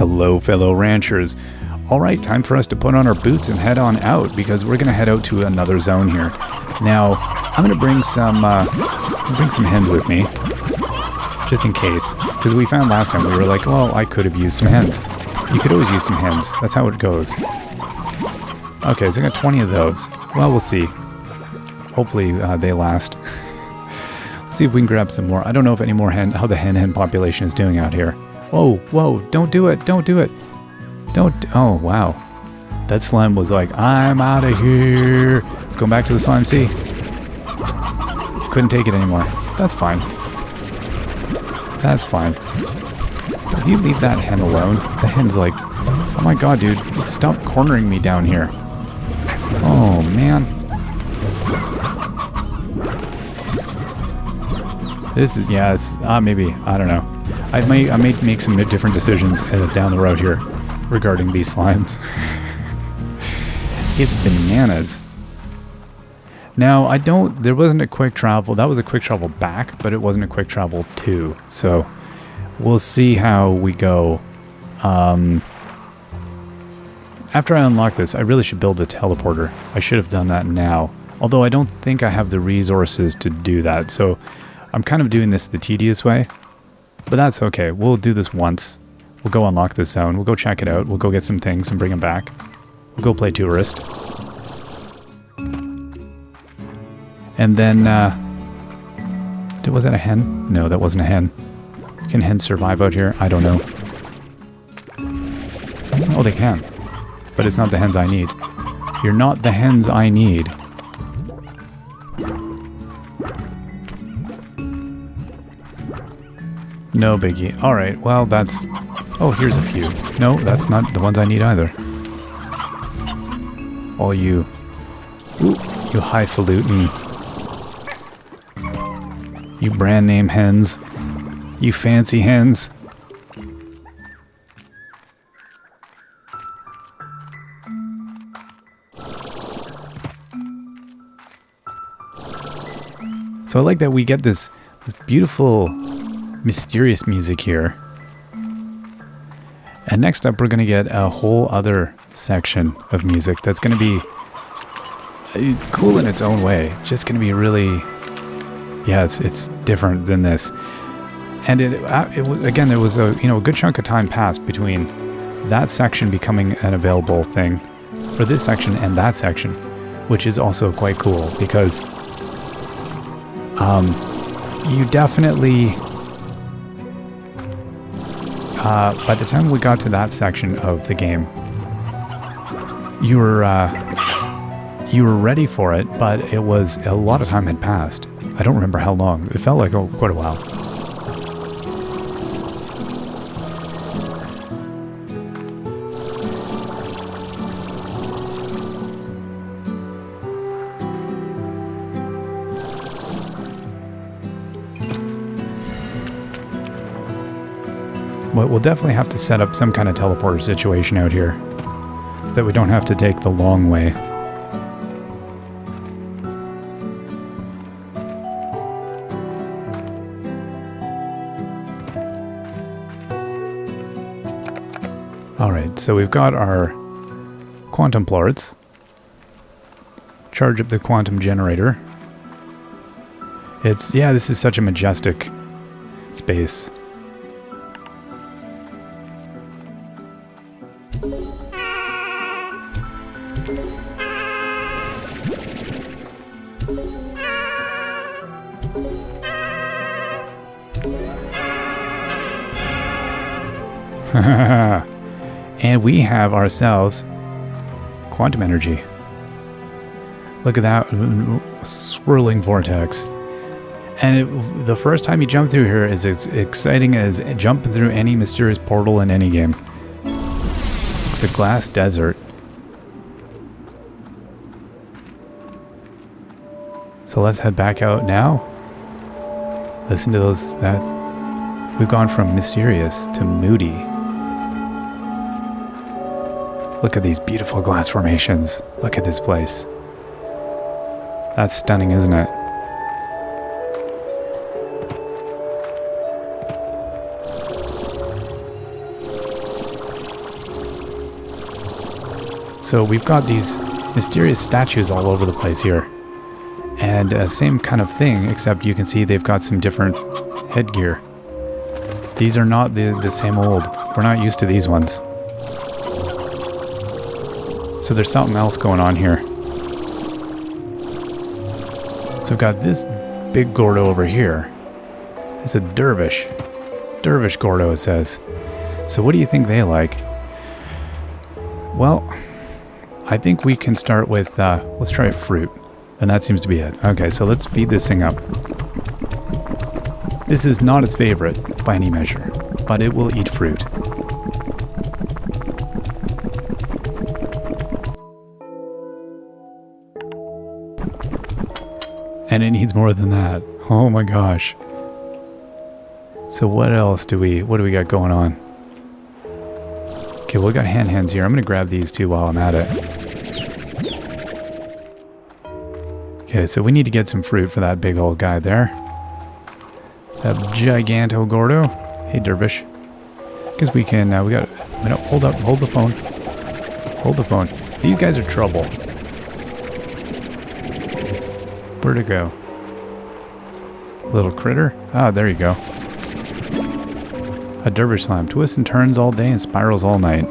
Hello, fellow ranchers. All right, time for us to put on our boots and head on out because we're going to head out to another zone here. Now, I'm going to bring some hens with me, just in case, because we found last time we were like, well, I could have used some hens. You could always use some hens. That's how it goes. Okay, so I got 20 of those. Well, we'll see. Hopefully they last. Let's see if we can grab some more. I don't know if any more how the hen population is doing out here. Whoa, whoa, don't do it, don't do it. Oh, wow. That slime was like, I'm out of here. Let's go back to the slime sea. Couldn't take it anymore. That's fine. That's fine. If you leave that hen alone, the hen's like, oh my god, dude, stop cornering me down here. Oh, man. This is, yeah, it's, maybe, I don't know. I may make some different decisions down the road here regarding these slimes. It's bananas. Now, there wasn't a quick travel. That was a quick travel back, but it wasn't a quick travel to. So, we'll see how we go. After I unlock this, I really should build a teleporter. I should have done that now. Although I don't think I have the resources to do that. So, I'm kind of doing this the tedious way. But that's okay. We'll do this once. We'll go unlock this zone. We'll go check it out. We'll go get some things and bring them back. We'll go play tourist. And then, was that a hen? No, that wasn't a hen. Can hens survive out here? I don't know. Oh, they can. But it's not the hens I need. You're not the hens I need. No biggie. Alright, well, that's... Oh, here's a few. No, that's not the ones I need either. All you... Ooh, you highfalutin... You brand name hens. You fancy hens. So I like that we get this beautiful... mysterious music here. And next up we're going to get a whole other section of music that's going to be cool in its own way. It's just going to be really, yeah, it's different than this. And again, there was a good chunk of time passed between that section becoming an available thing, or this section and that section, which is also quite cool because you definitely by the time we got to that section of the game, you were ready for it, but it was a lot of time had passed. I don't remember how long. It felt like quite a while. But we'll definitely have to set up some kind of teleporter situation out here so that we don't have to take the long way. Alright, so we've got our quantum plorts. Charge up the quantum generator. This is such a majestic space. And we have ourselves quantum energy. Look at that swirling vortex. And the first time you jump through here is as exciting as jumping through any mysterious portal in any game. The glass desert. So let's head back out now. Listen to we've gone from mysterious to moody. Look at these beautiful glass formations. Look at this place. That's stunning, isn't it? So we've got these mysterious statues all over the place here. And same kind of thing, except you can see they've got some different headgear. These are not the same old. We're not used to these ones. So there's something else going on here. So we've got this big Gordo over here. It's a dervish. Dervish Gordo, it says. So what do you think they like? Well, I think we can start with, let's try a fruit. And that seems to be it. Okay, so let's feed this thing up. This is not its favorite by any measure, but it will eat fruit. And it needs more than that. Oh my gosh. So what else do we got going on? Okay, well, we got hands here. I'm gonna grab these two while I'm at it. Okay, so we need to get some fruit for that big old guy there. That giganto Gordo. Hey, dervish. Guess we can, we got, no, hold up, hold the phone. Hold the phone. These guys are trouble. Where'd it go? Little critter? Ah, there you go. A dervish slime. Twists and turns all day and spirals all night.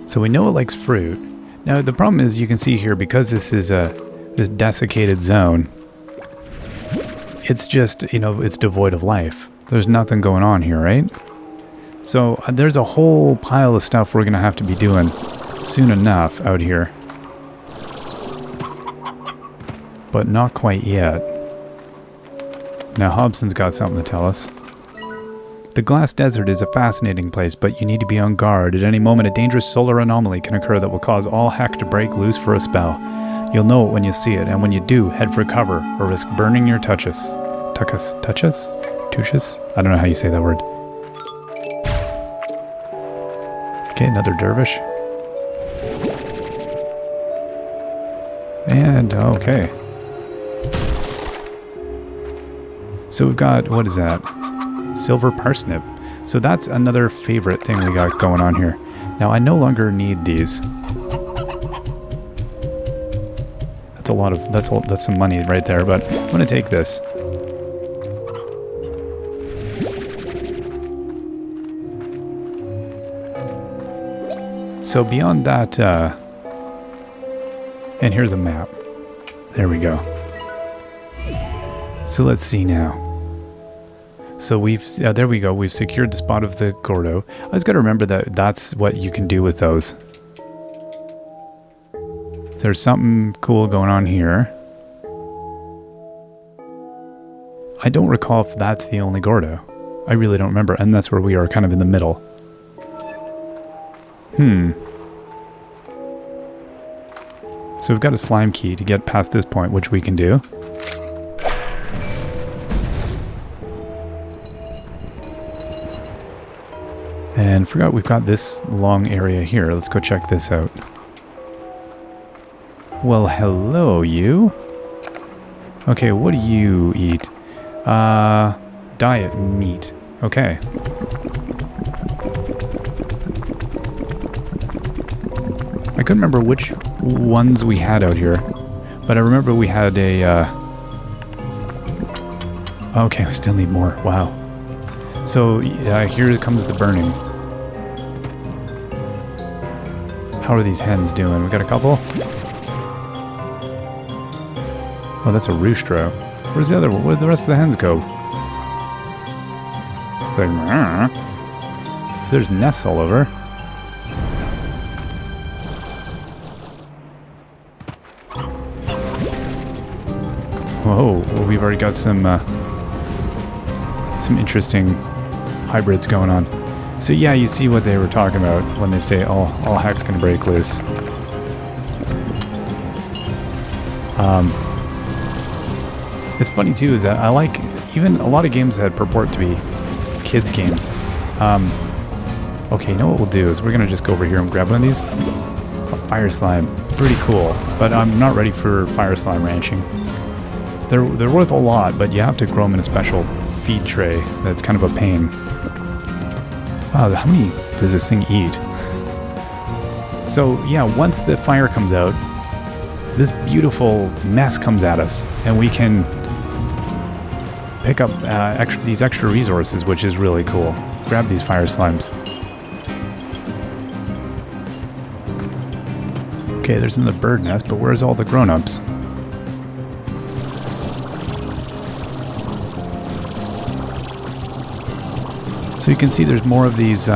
So we know it likes fruit. Now the problem is, you can see here, because this is this desiccated zone, it's just, you know, it's devoid of life. There's nothing going on here, right? So there's a whole pile of stuff we're gonna have to be doing soon enough out here. But not quite yet. Now Hobson's got something to tell us. The glass desert is a fascinating place, but you need to be on guard. At any moment, a dangerous solar anomaly can occur that will cause all heck to break loose for a spell. You'll know it when you see it, and when you do, head for cover or risk burning your touches. Touches? I don't know how you say that word. Okay, another dervish. And, okay. So we've got, what is that? Silver parsnip. So that's another favorite thing we got going on here. Now I no longer need these. That's a lot of, that's some money right there, but I'm gonna take this. So beyond that, and here's a map. There we go. So let's see now. So we've, there we go, we've secured the spot of the Gordo. I just got to remember that that's what you can do with those. There's something cool going on here. I don't recall if that's the only Gordo. I really don't remember, and that's where we are, kind of in the middle. So we've got a slime key to get past this point, which we can do. And forgot we've got this long area here. Let's go check this out. Well, hello, you. Okay, what do you eat? Diet meat. Okay. I couldn't remember which ones we had out here, but I remember we had a, okay, we still need more. Wow. So, here comes the burning. How are these hens doing? We got a couple? Oh, that's a roostro. Where's the other one? Where'd the rest of the hens go? Like, so there's nests all over. Whoa, well, we've already got some interesting hybrids going on. So yeah, you see what they were talking about when they say all heck's gonna break loose. It's funny too is that I like even a lot of games that purport to be kids games. Okay, you know what we'll do is we're gonna just go over here and grab one of these. A fire slime. Pretty cool. But I'm not ready for fire slime ranching. They're worth a lot, but you have to grow them in a special feed tray. That's kind of a pain. Wow, how many does this thing eat? So yeah, once the fire comes out, this beautiful mess comes at us, and we can pick up these extra resources, which is really cool. Grab these fire slimes. Okay, there's another bird nest, but where's all the grown-ups? So you can see there's more of these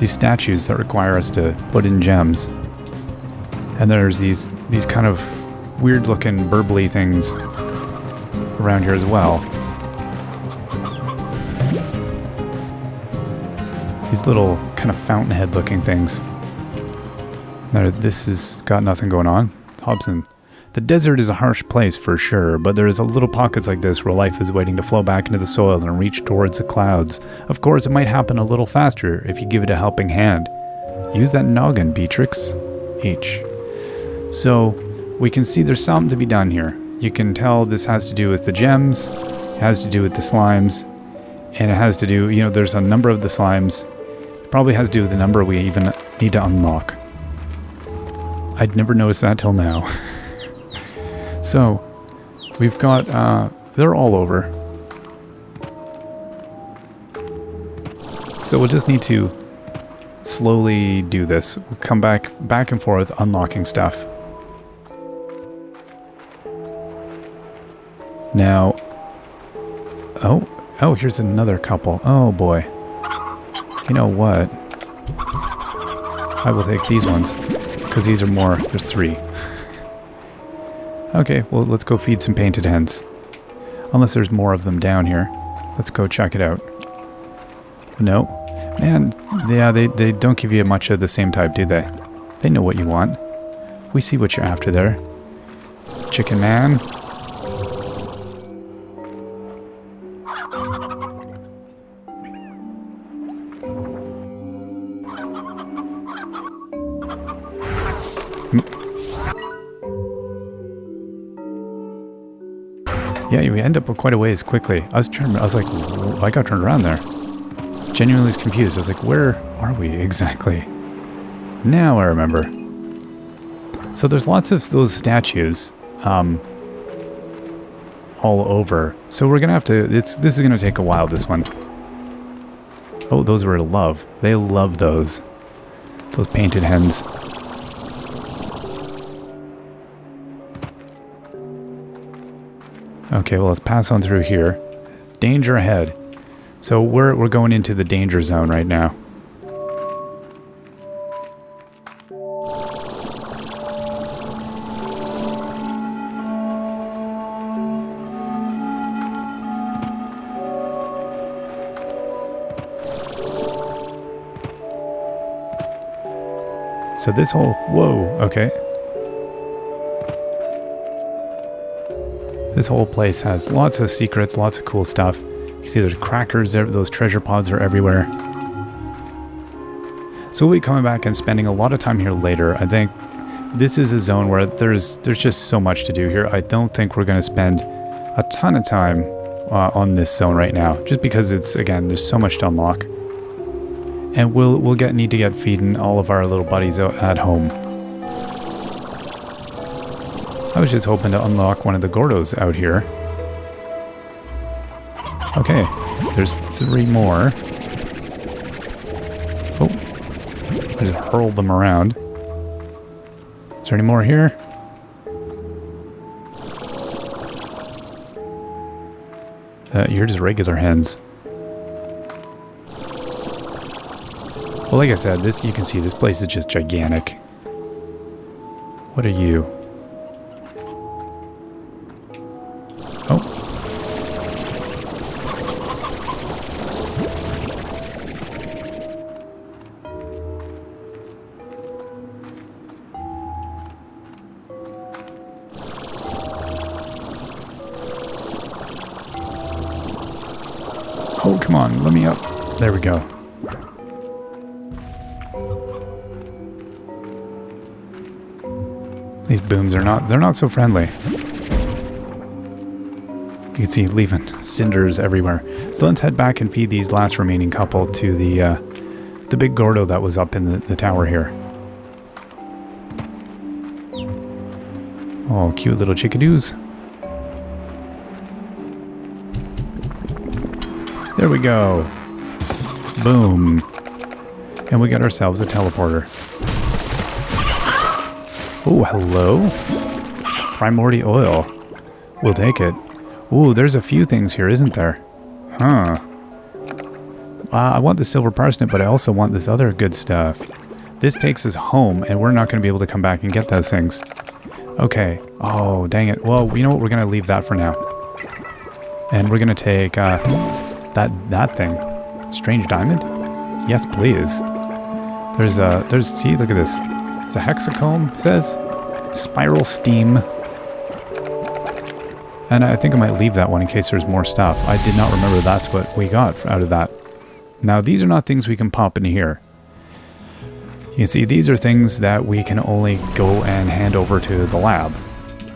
statues that require us to put in gems. And there's these kind of weird-looking burbly things around here as well. These little kind of fountainhead-looking things. Now, this has got nothing going on. Hobson. The desert is a harsh place for sure, but there is a little pockets like this where life is waiting to flow back into the soil and reach towards the clouds. Of course, it might happen a little faster if you give it a helping hand. Use that noggin, Beatrix. H. So, we can see there's something to be done here. You can tell this has to do with the gems, it has to do with the slimes, and it has to do, there's a number of the slimes. It probably has to do with the number we even need to unlock. I'd never noticed that till now. So, we've got, they're all over. So we'll just need to slowly do this. We'll come back and forth, unlocking stuff. Now, oh, here's another couple. Oh boy. You know what? I will take these ones, because these are more, there's 3. Okay, well, let's go feed some painted hens. Unless there's more of them down here. Let's go check it out. No. Man, yeah, they don't give you much of the same type, do they? They know what you want. We see what you're after there. Chicken man. Yeah, we end up quite a ways quickly. I was like, I got turned around there. Genuinely was confused. I was like, where are we exactly? Now I remember. So there's lots of those statues all over. So we're going to have to, this is going to take a while, this one. Oh, those were love. They love those. Those painted hens. Okay, well, let's pass on through here. Danger ahead. So we're going into the danger zone right now. So this whole... Whoa, okay. This whole place has lots of secrets, lots of cool stuff. You see there's crackers there, those treasure pods are everywhere. So we'll be coming back and spending a lot of time here later. I think this is a zone where there's just so much to do here. I don't think we're going to spend a ton of time on this zone right now, just because it's, again, there's so much to unlock. And we'll need to get feeding all of our little buddies out at home. I was just hoping to unlock one of the Gordos out here. Okay, there's 3 more. Oh, I just hurled them around. Is there any more here? You're just regular hens. Well, like I said, you can see this place is just gigantic. What are you? Oh. Oh, come on, let me up. There we go. These booms are they're not so friendly. You can see leaving cinders everywhere. So let's head back and feed these last remaining couple to the big Gordo that was up in the tower here. Oh, cute little chickadoos. There we go. Boom. And we got ourselves a teleporter. Oh, hello. Primordial oil. We'll take it. Ooh, there's a few things here, isn't there? Huh. I want the silver parsnip, but I also want this other good stuff. This takes us home, and we're not going to be able to come back and get those things. Okay. Oh, dang it. Well, you know what? We're going to leave that for now. And we're going to take that thing. Strange diamond? Yes, please. See, look at this. It's a hexacomb, it says. Spiral steam. And I think I might leave that one in case there's more stuff. I did not remember that's what we got out of that. Now, these are not things we can pop into here. You can see these are things that we can only go and hand over to the lab.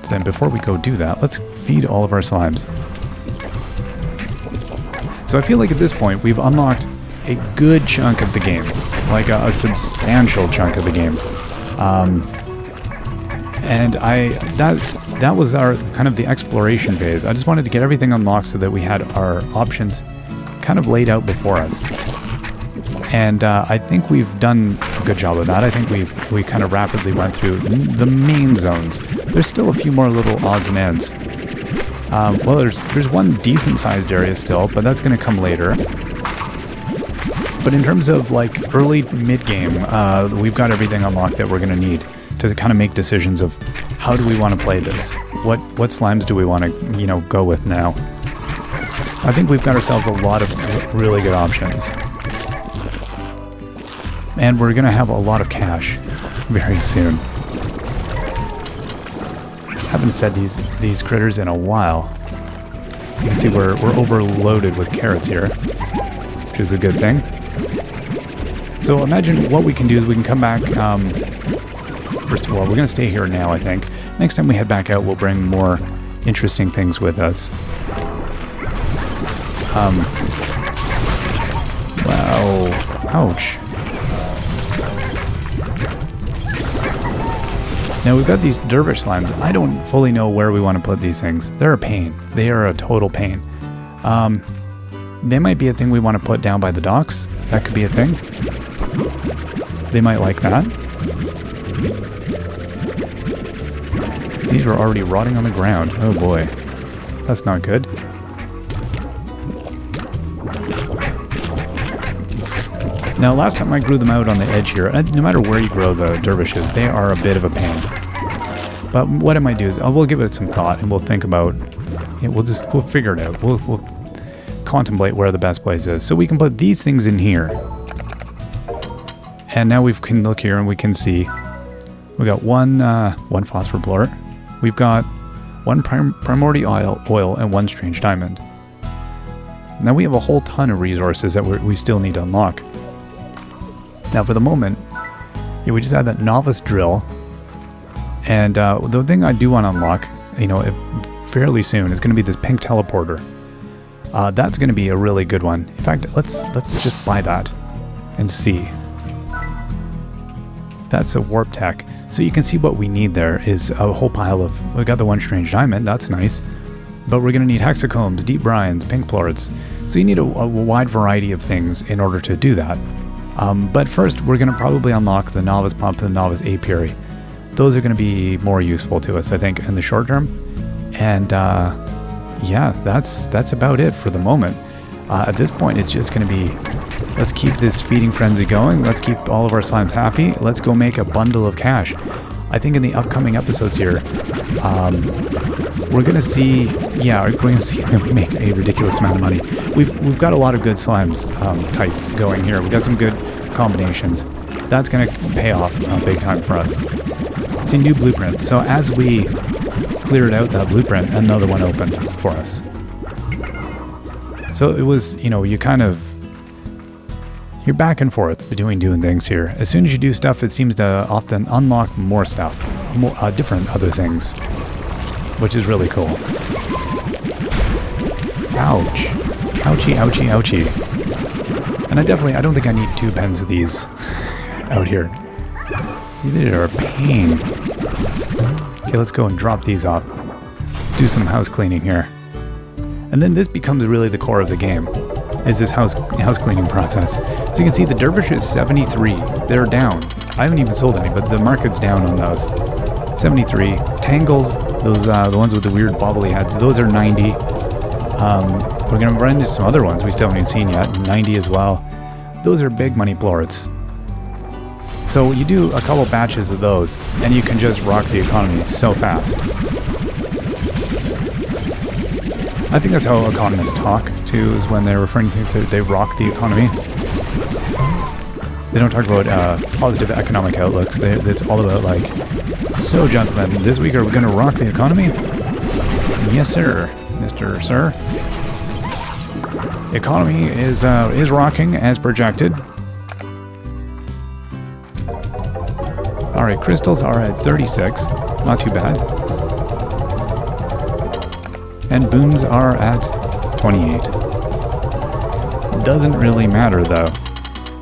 So before we go do that, let's feed all of our slimes. So I feel like at this point, we've unlocked a good chunk of the game. Like a substantial chunk of the game. And that was our kind of the exploration phase. I just wanted to get everything unlocked so that we had our options kind of laid out before us. And I think we've done a good job of that. I think we kind of rapidly went through the main zones. There's still a few more little odds and ends. Well, there's one decent-sized area still, but that's going to come later. But in terms of like early mid-game, we've got everything unlocked that we're going to need to kind of make decisions of how do we want to play this? What slimes do we want to, go with now? I think we've got ourselves a lot of really good options. And we're going to have a lot of cash very soon. Haven't fed these critters in a while. You can see we're overloaded with carrots here, which is a good thing. So imagine what we can do is we can come back. First of all, we're going to stay here now, I think. Next time we head back out, we'll bring more interesting things with us. Wow. Ouch. Now we've got these dervish slimes. I don't fully know where we want to put these things. They're a pain. They are a total pain. They might be a thing we want to put down by the docks. That could be a thing. They might like that. These are already rotting on the ground. Oh boy. That's not good. Now, last time I grew them out on the edge here, and no matter where you grow the dervishes, they are a bit of a pain. But what I might do is, we'll give it some thought, and we'll think about, we'll figure it out. We'll contemplate where the best place is. So we can put these things in here. And now we can look here and we can see, we got one phosphor blort. We've got one primordial oil and one strange diamond. Now we have a whole ton of resources that we still need to unlock. Now for the moment, we just had that novice drill. And the thing I do want to unlock, fairly soon is going to be this pink teleporter. That's going to be a really good one. In fact, let's just buy that and see. That's a warp tech. So you can see what we need there is a whole pile of, we got the one strange diamond, that's nice. But we're going to need hexacombs, deep brines, pink plorts. So you need a wide variety of things in order to do that. But first, we're going to probably unlock the novice pump and the novice apiary. Those are going to be more useful to us, I think, in the short term. And yeah, that's about it for the moment. At this point, it's just going to be, let's keep this feeding frenzy going. Let's keep all of our slimes happy. Let's go make a bundle of cash. I think in the upcoming episodes here, we're going to see, we're going to see them make a ridiculous amount of money. We've got a lot of good slimes types going here. We've got some good combinations. That's going to pay off big time for us. It's a new blueprint. So as we cleared out that blueprint, another one opened for us. So it was, you kind of, You're back and forth between doing things here. As soon as you do stuff, it seems to often unlock more stuff, more different other things, which is really cool. Ouch. Ouchie, ouchie, ouchie. And I don't think I need 2 pens of these out here. They are a pain. Okay, let's go and drop these off. Let's do some house cleaning here. And then this becomes really the core of the game, is this house cleaning process. So you can see the dervish is 73. They're down. I haven't even sold any, but the market's down on those. 73. Tangles, those the ones with the weird bobbly heads, those are 90. We're going to run into some other ones we still haven't even seen yet, 90 as well. Those are big money plorts. So you do a couple batches of those, and you can just rock the economy so fast. I think that's how economists talk, too, is when they're referring to they rock the economy. They don't talk about positive economic outlooks. It's all about, like, so, gentlemen, this week are we going to rock the economy? Yes, sir, Mr. Sir. The economy is rocking as projected. All right, crystals are at 36. Not too bad. And booms are at 28. Doesn't really matter though.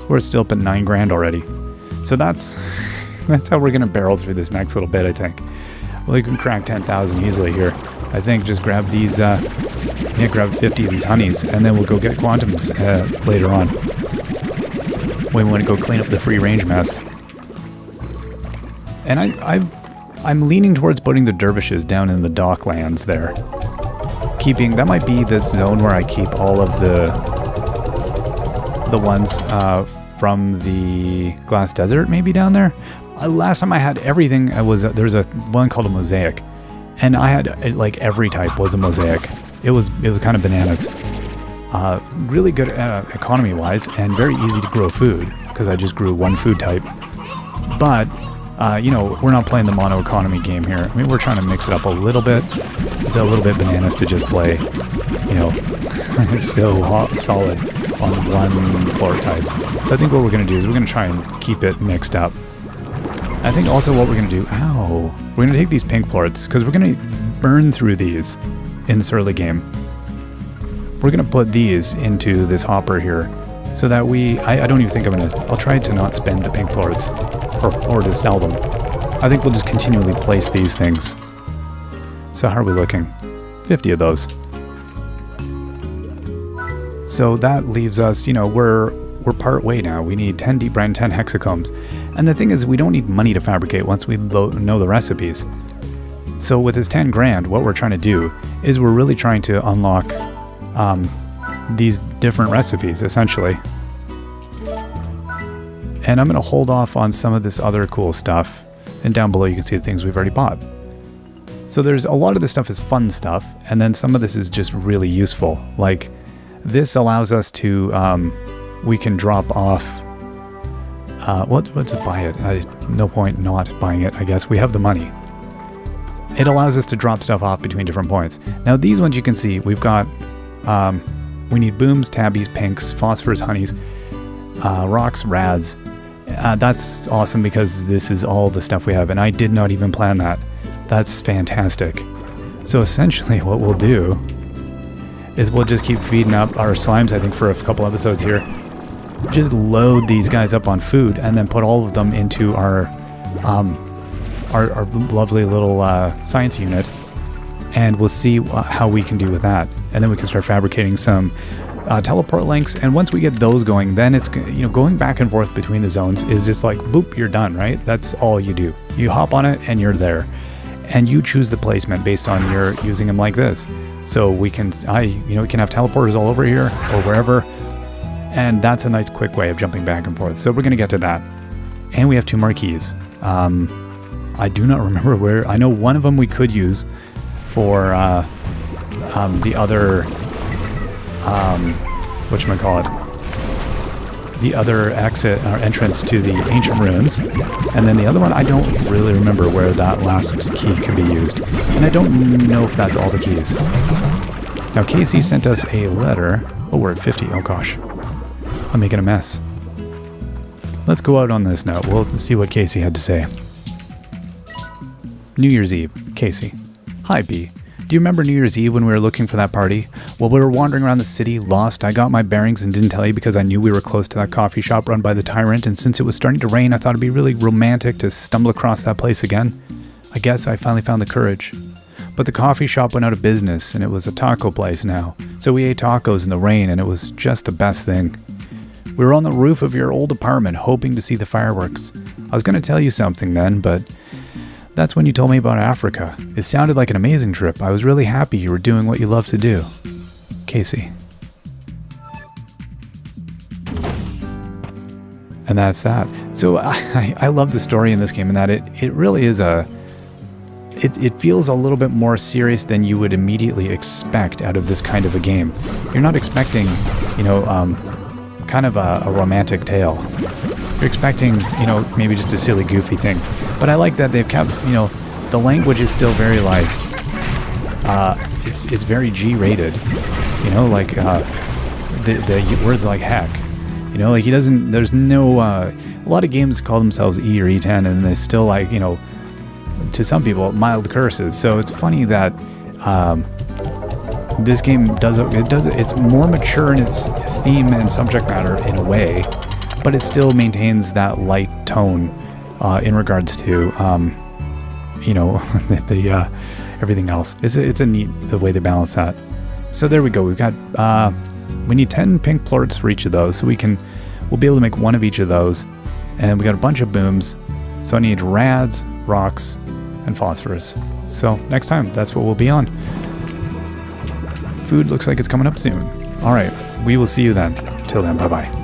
We're still up at 9 grand already. So that's how we're gonna barrel through this next little bit, I think. Well, you can crack 10,000 easily here. I think just grab these, grab 50 of these honeys, and then we'll go get quantums later on. We want to go clean up the free range mess. And I'm leaning towards putting the dervishes down in the docklands there. That might be the zone where I keep all of the ones from the glass desert, maybe down there. Last time I had everything, there's a one called a mosaic, and I had like every type was a mosaic. It was kind of bananas. Really good economy wise, and very easy to grow food because I just grew one food type. But we're not playing the mono economy game here. I mean, we're trying to mix it up a little bit. It's a little bit bananas to just play, so solid on one plort type. So I think what we're going to do is we're going to try and keep it mixed up. I think also what we're going to do, we're going to take these pink plorts because we're going to burn through these in this early game. We're going to put these into this hopper here so that I don't even think I'll try to not spend the pink plorts or to sell them. I think we'll just continually place these things. So how are we looking? 50 of those. So that leaves us, we're part way now. We need 10 deep brine, 10 hexacombs. And the thing is, we don't need money to fabricate once we know the recipes. So with this 10 grand, what we're trying to do is we're really trying to unlock these different recipes, essentially. And I'm going to hold off on some of this other cool stuff. And down below you can see the things we've already bought. So there's a lot of this stuff is fun stuff, and then some of this is just really useful. Like this allows us to, we can drop off, what's it buy it? No point not buying it, I guess. We have the money. It allows us to drop stuff off between different points. Now these ones you can see, we've got, we need booms, tabbies, pinks, phosphors, honeys, rocks, rads. That's awesome because this is all the stuff we have, and I did not even plan that. That's fantastic. So essentially what we'll do is we'll just keep feeding up our slimes, I think, for a couple episodes here. Just load these guys up on food and then put all of them into our lovely little science unit, and we'll see how we can do with that. And then we can start fabricating some teleport links, and once we get those going, then it's, going back and forth between the zones is just like, boop, you're done, right? That's all you do. You hop on it and you're there. And you choose the placement based on your using them like this. So we can, we can have teleporters all over here or wherever. And that's a nice quick way of jumping back and forth. So we're going to get to that. And we have 2 marquees. I do not remember where. I know one of them we could use for the other, whatchamacallit, the other exit or entrance to the ancient ruins. And then the other one, I don't really remember where that last key could be used. And I don't know if that's all the keys. Now Casey sent us a letter. Oh, we're at 50. Oh gosh. I'm making a mess. let's go out on this note. We'll see what Casey had to say. New Year's Eve. Casey. Hi, B. Do you remember New Year's Eve when we were looking for that party? Well, we were wandering around the city, lost. I got my bearings and didn't tell you because I knew we were close to that coffee shop run by the tyrant, and since it was starting to rain, I thought it'd be really romantic to stumble across that place again. I guess I finally found the courage. But the coffee shop went out of business, and it was a taco place now. So we ate tacos in the rain, and it was just the best thing. We were on the roof of your old apartment, hoping to see the fireworks. I was going to tell you something then, but that's when you told me about Africa. It sounded like an amazing trip. I was really happy you were doing what you love to do. Casey. And that's that. So I love the story in this game, in that it really is it feels a little bit more serious than you would immediately expect out of this kind of a game. You're not expecting, kind of a romantic tale. You're expecting, maybe just a silly, goofy thing. But I like that they've kept, the language is still very it's very G-rated. The words like heck. He doesn't, there's no, a lot of games call themselves E or E10 and they still to some people, mild curses. So it's funny that this game it's more mature in its theme and subject matter in a way, but it still maintains that light tone in regards to the everything else. It's a neat the way they balance that. So there we go. We've got we need 10 pink plorts for each of those, so we'll be able to make one of each of those, and we got a bunch of booms. So I need rads, rocks, and phosphorus. So next time, that's what we'll be on. Food looks like it's coming up soon. All right, we will see you then. Till then, bye-bye.